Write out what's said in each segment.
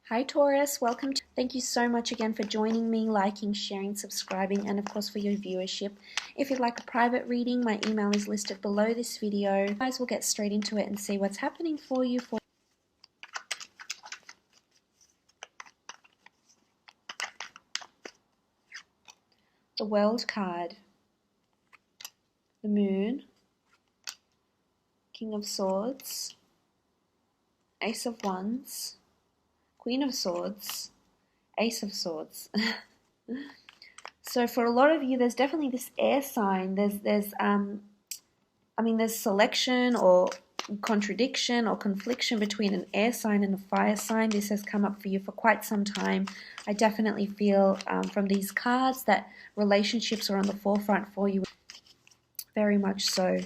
Hi Taurus, welcome. Thank you so much again for joining me, liking, sharing, subscribing, and of course for your viewership. If you'd like a private reading, my email is listed below this video. Guys, we'll get straight into it and see what's happening for you. The World card, the Moon, King of Swords, Ace of Wands, Queen of Swords, Ace of Swords. So for a lot of you, there's definitely this air sign. There's selection or contradiction or confliction between an air sign and a fire sign. This has come up for you for quite some time. I definitely feel from these cards that relationships are on the forefront for you. Very much so.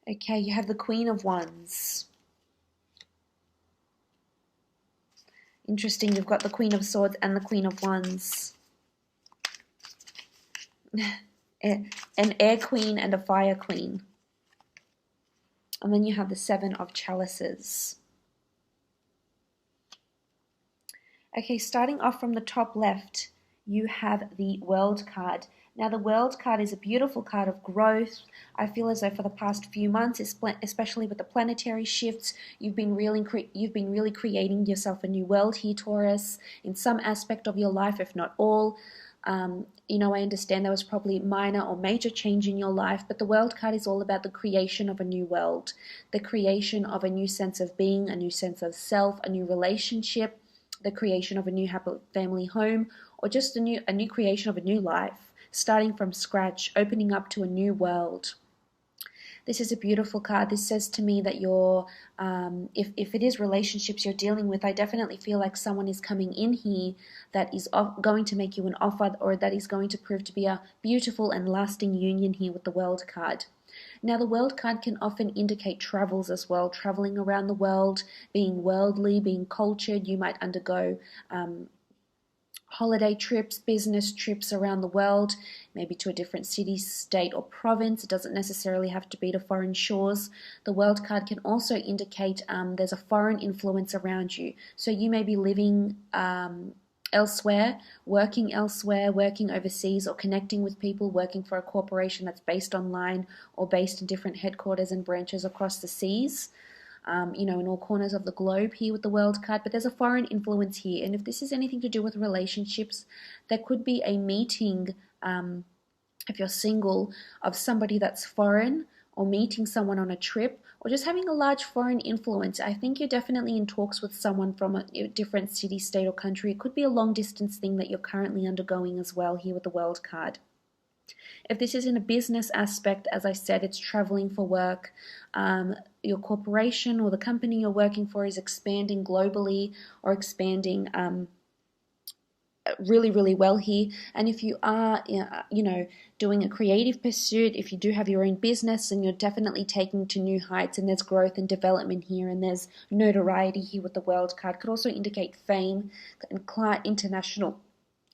Okay, you have the Queen of Wands. Interesting, you've got the Queen of Swords and the Queen of Wands. An air queen and a fire queen. And then you have the Seven of Chalices. Okay, starting off from the top left, you have the World card. Now the World card is a beautiful card of growth. I feel as though for the past few months, especially with the planetary shifts, you've been really creating yourself a new world here, Taurus, in some aspect of your life, if not all. I understand there was probably minor or major change in your life, but the World card is all about the creation of a new world, the creation of a new sense of being, a new sense of self, a new relationship, the creation of a new happy family home, or just a new creation of a new life, starting from scratch, opening up to a new world. This is a beautiful card. This says to me that if it is relationships you're dealing with, I definitely feel like someone is coming in here that is going to make you an offer, or that is going to prove to be a beautiful and lasting union here with the World card. Now the World card can often indicate travels as well, traveling around the world, being worldly, being cultured. You might undergo holiday trips, business trips around the world, maybe to a different city, state, or province. It doesn't necessarily have to be to foreign shores. The World card can also indicate there's a foreign influence around you. So you may be living elsewhere, working overseas, or connecting with people, working for a corporation that's based online or based in different headquarters and branches across the seas. In all corners of the globe here with the World card, but there's a foreign influence here. And if this is anything to do with relationships, there could be a meeting, if you're single, of somebody that's foreign, or meeting someone on a trip, or just having a large foreign influence. I think you're definitely in talks with someone from a different city, state, or country. It could be a long distance thing that you're currently undergoing as well here with the World card. If this is in a business aspect, as I said, it's traveling for work. Your corporation or the company you're working for is expanding globally, or expanding really, really well here. And if you are, doing a creative pursuit, if you do have your own business, and you're definitely taking to new heights, and there's growth and development here, and there's notoriety here with the World card, could also indicate fame and international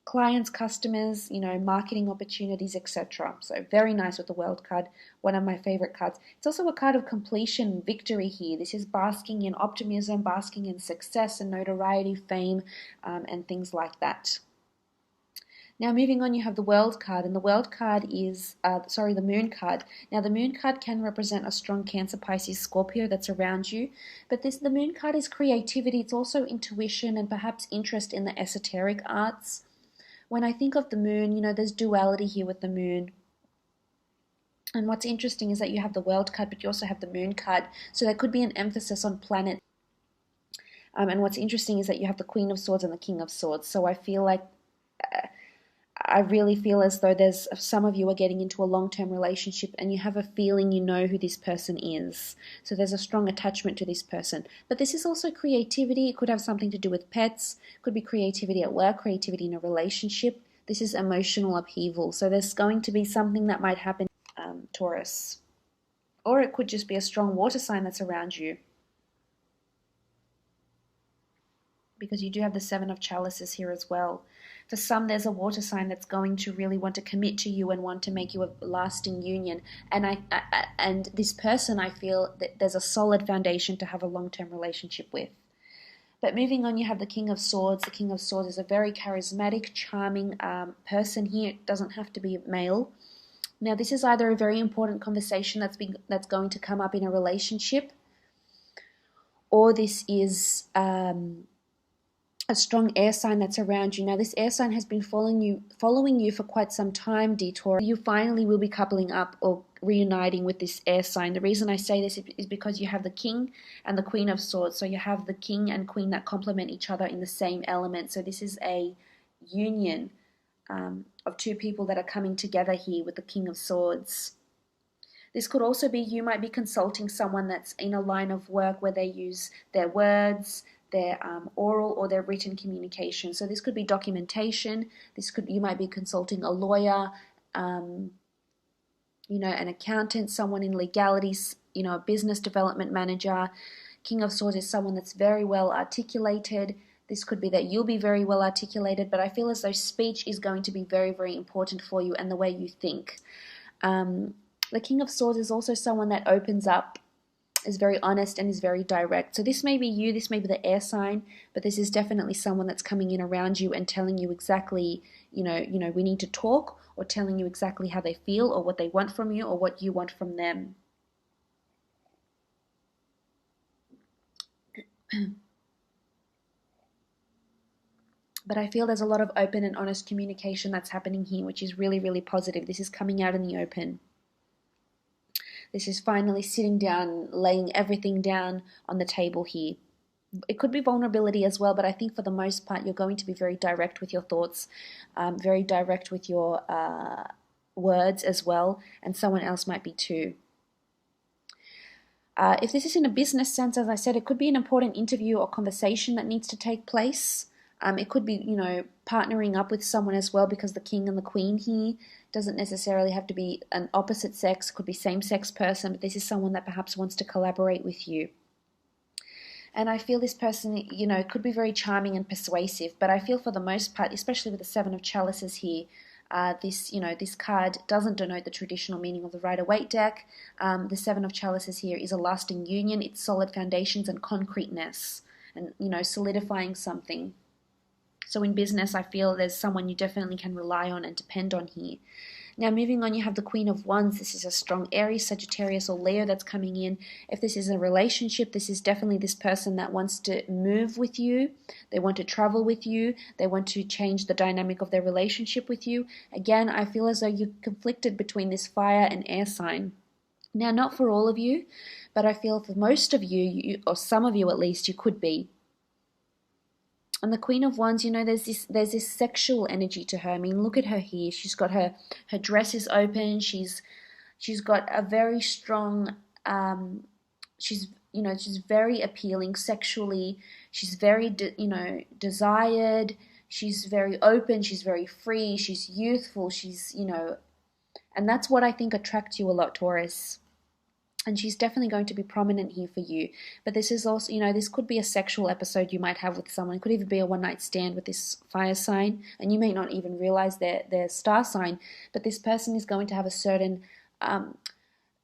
clients, customers, marketing opportunities, etc. So very nice with the World card, one of my favorite cards. It's also a card of completion, victory here. This is basking in optimism, basking in success and notoriety, fame, and things like that. Now moving on, you have the World card, and the World card is, the Moon card. Now the Moon card can represent a strong Cancer, Pisces, Scorpio that's around you, but the Moon card is creativity. It's also intuition and perhaps interest in the esoteric arts. When I think of the Moon, there's duality here with the Moon. And what's interesting is that you have the World card, but you also have the Moon card. So there could be an emphasis on planets. And what's interesting is that you have the Queen of Swords and the King of Swords. So I feel like, I really feel as though there's some of you are getting into a long-term relationship, and you have a feeling you know who this person is. So there's a strong attachment to this person. But this is also creativity. It could have something to do with pets. It could be creativity at work, creativity in a relationship. This is emotional upheaval. So there's going to be something that might happen, Taurus. Or it could just be a strong water sign that's around you, because you do have the Seven of Chalices here as well. For some, there's a water sign that's going to really want to commit to you and want to make you a lasting union. And this person, I feel that there's a solid foundation to have a long-term relationship with. But moving on, you have the King of Swords. The King of Swords is a very charismatic, charming person here. It doesn't have to be male. Now, this is either a very important conversation that's going to come up in a relationship, or this is a strong air sign that's around you. Now, this air sign has been following you for quite some time, Taurus. You finally will be coupling up or reuniting with this air sign. The reason I say this is because you have the King and the Queen of Swords. So you have the King and Queen that complement each other in the same element. So this is a union of two people that are coming together here with the King of Swords. This could also be you might be consulting someone that's in a line of work where they use their words, their oral or their written communication. So this could be documentation. You might be consulting a lawyer, an accountant, someone in legalities, a business development manager. King of Swords is someone that's very well articulated. This could be that you'll be very well articulated, but I feel as though speech is going to be very, very important for you and the way you think. The King of Swords is also someone that opens up, is very honest, and is very direct. So this may be you, this may be the air sign, but this is definitely someone that's coming in around you and telling you exactly, we need to talk, or telling you exactly how they feel or what they want from you or what you want from them. But I feel there's a lot of open and honest communication that's happening here, which is really, really positive. This is coming out in the open. This is finally sitting down, laying everything down on the table here. It could be vulnerability as well, but I think for the most part, you're going to be very direct with your thoughts, very direct with your words as well, and someone else might be too. If this is in a business sense, as I said, it could be an important interview or conversation that needs to take place. It could be, partnering up with someone as well, because the King and the Queen here doesn't necessarily have to be an opposite sex. It could be same-sex person, but this is someone that perhaps wants to collaborate with you. And I feel this person, could be very charming and persuasive, but I feel for the most part, especially with the Seven of Chalices here, this card doesn't denote the traditional meaning of the Rider-Waite deck. The Seven of Chalices here is a lasting union. It's solid foundations and concreteness and, solidifying something. So in business, I feel there's someone you definitely can rely on and depend on here. Now, moving on, you have the Queen of Wands. This is a strong Aries, Sagittarius, or Leo that's coming in. If this is a relationship, this is definitely this person that wants to move with you. They want to travel with you. They want to change the dynamic of their relationship with you. Again, I feel as though you're conflicted between this fire and air sign. Now, not for all of you, but I feel for most of you, or some of you at least, you could be. And the Queen of Wands, there's this sexual energy to her. I mean, look at her here. She's got her dress is open. She's got a very strong. She's very appealing sexually. She's very desired. She's very open. She's very free. She's youthful. She's and that's what I think attracts you a lot, Taurus. And she's definitely going to be prominent here for you. But this is also, this could be a sexual episode you might have with someone. It could even be a one-night stand with this fire sign. And you may not even realize their star sign. But this person is going to have a certain,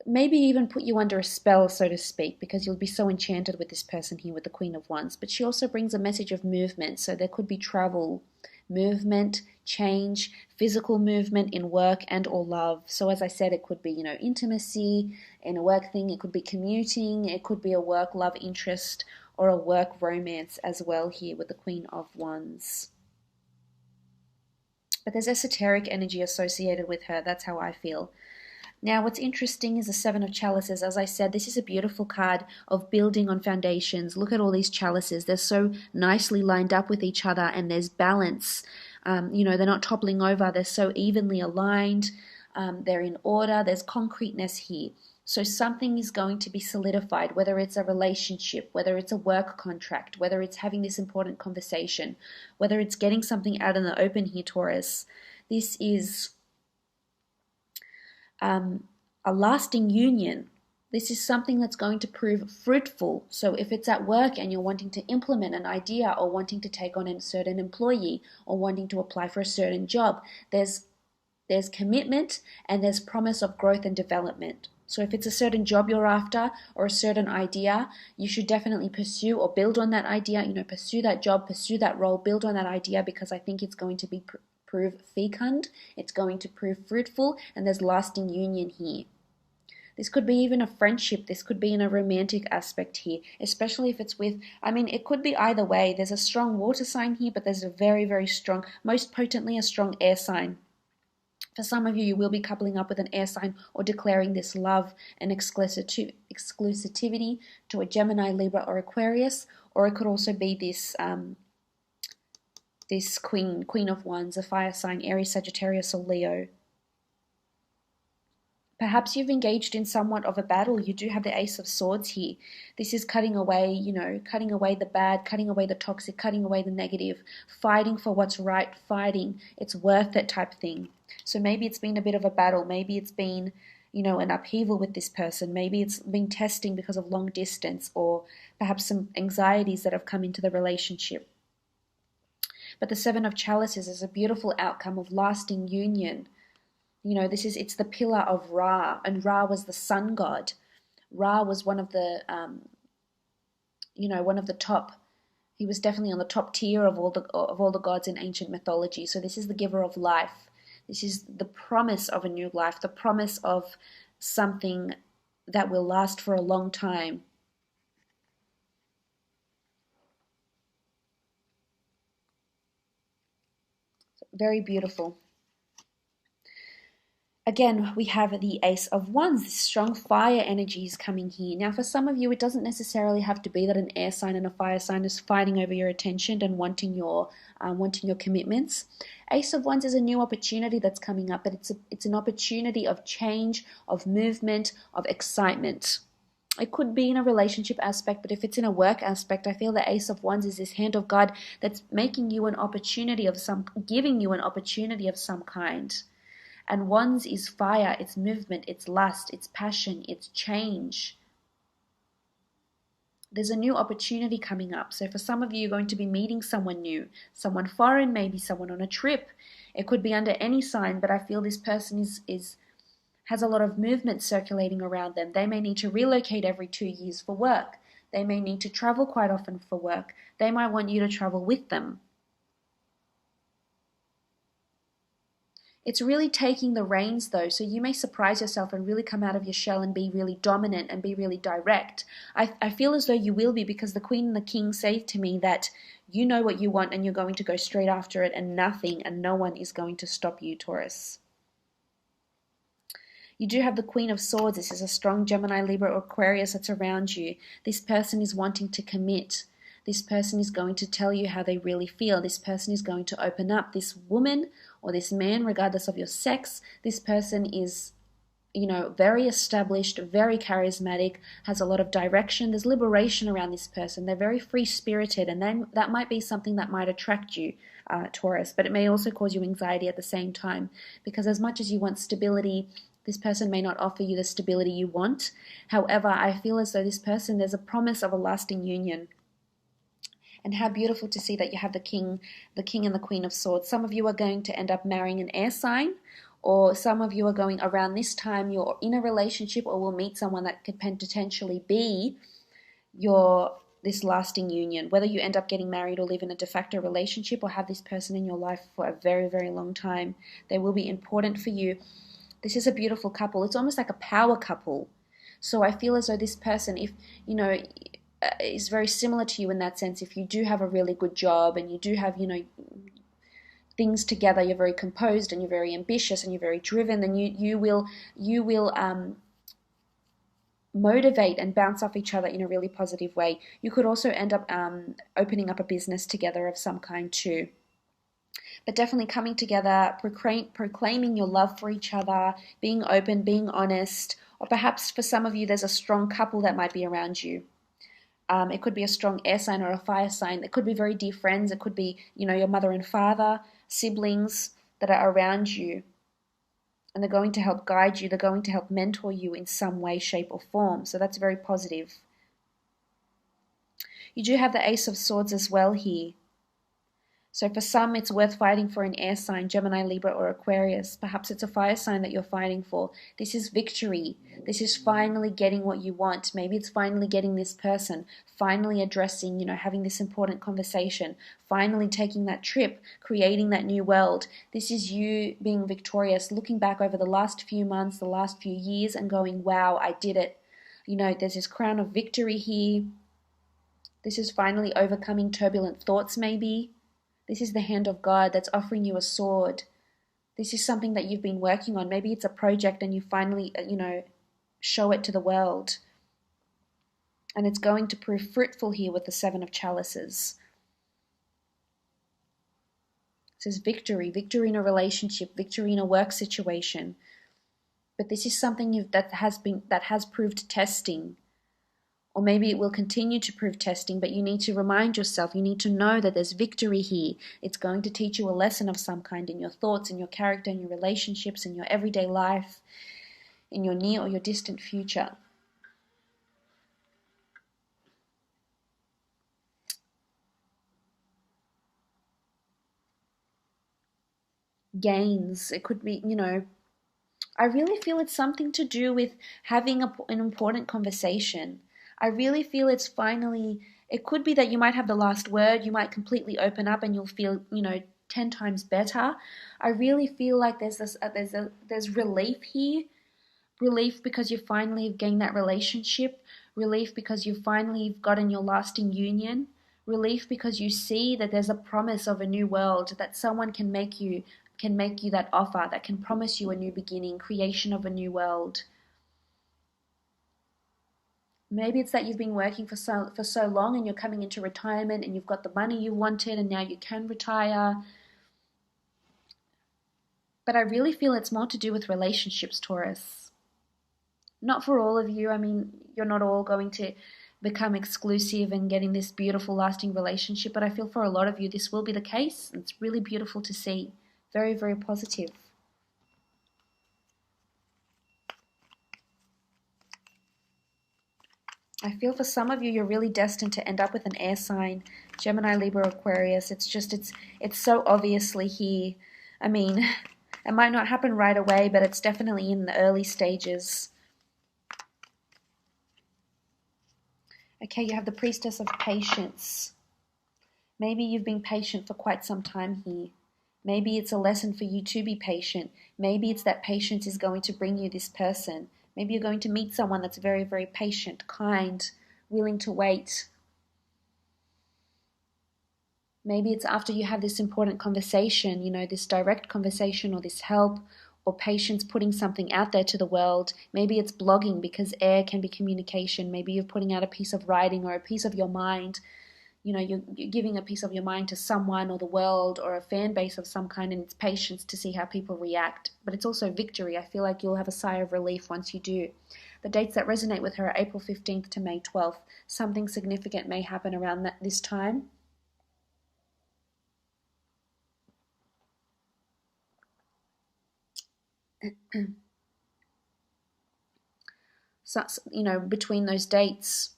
maybe even put you under a spell, so to speak, because you'll be so enchanted with this person here with the Queen of Wands. But she also brings a message of movement. So there could be travel, movement, change, physical movement in work and or love. So as I said, it could be, intimacy in a work thing. It could be commuting. It could be a work love interest or a work romance as well here with the Queen of Wands. But there's esoteric energy associated with her. That's how I feel. Now, what's interesting is the Seven of Chalices. As I said, this is a beautiful card of building on foundations. Look at all these chalices. They're so nicely lined up with each other, and there's balance. They're not toppling over. They're so evenly aligned. They're in order. There's concreteness here. So something is going to be solidified, whether it's a relationship, whether it's a work contract, whether it's having this important conversation, whether it's getting something out in the open here, Taurus. This is a lasting union. This is something that's going to prove fruitful. So if it's at work and you're wanting to implement an idea or wanting to take on a certain employee or wanting to apply for a certain job, there's commitment and there's promise of growth and development. So if it's a certain job you're after or a certain idea, you should definitely pursue or build on that idea, pursue that job, pursue that role, build on that idea, because I think it's going to be prove fecund, it's going to prove fruitful, and there's lasting union here. This could be even a friendship. This could be in a romantic aspect here, especially if it's with, it could be either way. There's a strong water sign here, but there's a very, very strong, most potently a strong air sign. For some of you, you will be coupling up with an air sign or declaring this love and exclusivity to a Gemini, Libra, or Aquarius, or it could also be this this Queen of Wands, a fire sign, Aries, Sagittarius, or Leo. Perhaps you've engaged in somewhat of a battle. You do have the Ace of Swords here. This is cutting away, cutting away the bad, cutting away the toxic, cutting away the negative, fighting for what's right, fighting, it's worth it type thing. So maybe it's been a bit of a battle. Maybe it's been, an upheaval with this person. Maybe it's been testing because of long distance or perhaps some anxieties that have come into the relationship. But the Seven of Chalices is a beautiful outcome of lasting union. It's the pillar of Ra, and Ra was the sun god. Ra was one of the, one of the top. He was definitely on the top tier of all the gods in ancient mythology. So this is the giver of life. This is the promise of a new life, the promise of something that will last for a long time. Very beautiful. Again, we have the Ace of Wands. This strong fire energy is coming here. Now, for some of you, it doesn't necessarily have to be that an air sign and a fire sign is fighting over your attention and wanting your commitments. Ace of Wands is a new opportunity that's coming up, but it's an opportunity of change, of movement, of excitement. It could be in a relationship aspect, but if it's in a work aspect, I feel the Ace of Wands is this hand of God that's making you an opportunity giving you an opportunity of some kind. And Wands is fire, it's movement, it's lust, it's passion, it's change. There's a new opportunity coming up. So for some of you, you're going to be meeting someone new, someone foreign, maybe someone on a trip. It could be under any sign, but I feel this person has a lot of movement circulating around them. They may need to relocate every 2 years for work. They may need to travel quite often for work. They might want you to travel with them. It's really taking the reins though, so you may surprise yourself and really come out of your shell and be really dominant and be really direct. I feel as though you will be, because the Queen and the King say to me that you know what you want and you're going to go straight after it, and nothing and no one is going to stop you, Taurus. You do have the Queen of Swords. This is a strong Gemini, Libra, or Aquarius that's around you. This person is wanting to commit. This person is going to tell you how they really feel. This person is going to open up. This woman or this man, regardless of your sex, this person is, very established, very charismatic, has a lot of direction. There's liberation around this person. They're very free-spirited, and then that might be something that might attract you, Taurus, but it may also cause you anxiety at the same time, because as much as you want stability, this person may not offer you the stability you want. However, I feel as though this person, there's a promise of a lasting union. And how beautiful to see that you have the King and the Queen of Swords. Some of you are going to end up marrying an air sign, or some of you are going around this time, you're in a relationship or will meet someone that could potentially be this lasting union. Whether you end up getting married or live in a de facto relationship or have this person in your life for a very, very long time, they will be important for you. This is a beautiful couple. It's almost like a power couple. So I feel as though this person, if, is very similar to you in that sense. If you do have a really good job and you do have, things together, you're very composed and you're very ambitious and you're very driven, then you will motivate and bounce off each other in a really positive way. You could also end up opening up a business together of some kind too. But definitely coming together, proclaiming your love for each other, being open, being honest, or perhaps for some of you there's a strong couple that might be around you. It could be a strong air sign or a fire sign. It could be very dear friends. It could be, your mother and father, siblings that are around you. And they're going to help guide you. They're going to help mentor you in some way, shape, or form. So that's very positive. You do have the Ace of Swords as well here. So for some, it's worth fighting for an air sign, Gemini, Libra, or Aquarius. Perhaps it's a fire sign that you're fighting for. This is victory. This is finally getting what you want. Maybe it's finally getting this person, finally addressing, having this important conversation, finally taking that trip, creating that new world. This is you being victorious, looking back over the last few months, the last few years, and going, wow, I did it. There's this crown of victory here. This is finally overcoming turbulent thoughts, maybe. This is the hand of God that's offering you a sword. This is something that you've been working on. Maybe it's a project and you finally, show it to the world. And it's going to prove fruitful here with the Seven of Chalices. It says victory in a relationship, victory in a work situation. But this is something that has proved testing. Or maybe it will continue to prove testing, but you need to remind yourself, you need to know that there's victory here. It's going to teach you a lesson of some kind in your thoughts, in your character, in your relationships, in your everyday life, in your near or your distant future. Gains. It could be, I really feel it's something to do with having an important conversation. I really feel it could be that you might have the last word, you might completely open up and you'll feel, 10 times better. I really feel like there's relief here. Relief because you finally have gained that relationship. Relief because you finally gotten your lasting union. Relief because you see that there's a promise of a new world, that someone can make you that offer, that can promise you a new beginning, creation of a new world. Maybe it's that you've been working for so long and you're coming into retirement and you've got the money you wanted and now you can retire. But I really feel it's more to do with relationships, Taurus. Not for all of you. I mean, you're not all going to become exclusive and getting this beautiful, lasting relationship, but I feel for a lot of you this will be the case. It's really beautiful to see. Very, very positive. I feel for some of you, you're really destined to end up with an air sign, Gemini, Libra, Aquarius. It's so obviously here. I mean, it might not happen right away, but it's definitely in the early stages. Okay, you have the Priestess of Patience. Maybe you've been patient for quite some time here. Maybe it's a lesson for you to be patient. Maybe it's that patience is going to bring you this person. Maybe you're going to meet someone that's very, very patient, kind, willing to wait. Maybe it's after you have this important conversation, this direct conversation or this help or patience putting something out there to the world. Maybe it's blogging because air can be communication. Maybe you're putting out a piece of writing or a piece of your mind. You're giving a piece of your mind to someone or the world or a fan base of some kind, and it's patience to see how people react. But it's also victory. I feel like you'll have a sigh of relief once you do. The dates that resonate with her are April 15th to May 12th. Something significant may happen around this time. So, between those dates.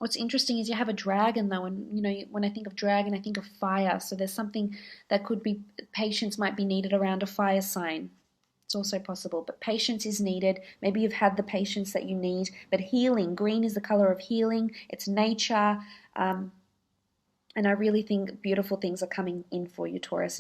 What's interesting is you have a dragon though, and when I think of dragon, I think of fire. So there's something that could be, patience might be needed around a fire sign. It's also possible, but patience is needed. Maybe you've had the patience that you need, but healing, green is the color of healing. It's nature, and I really think beautiful things are coming in for you, Taurus.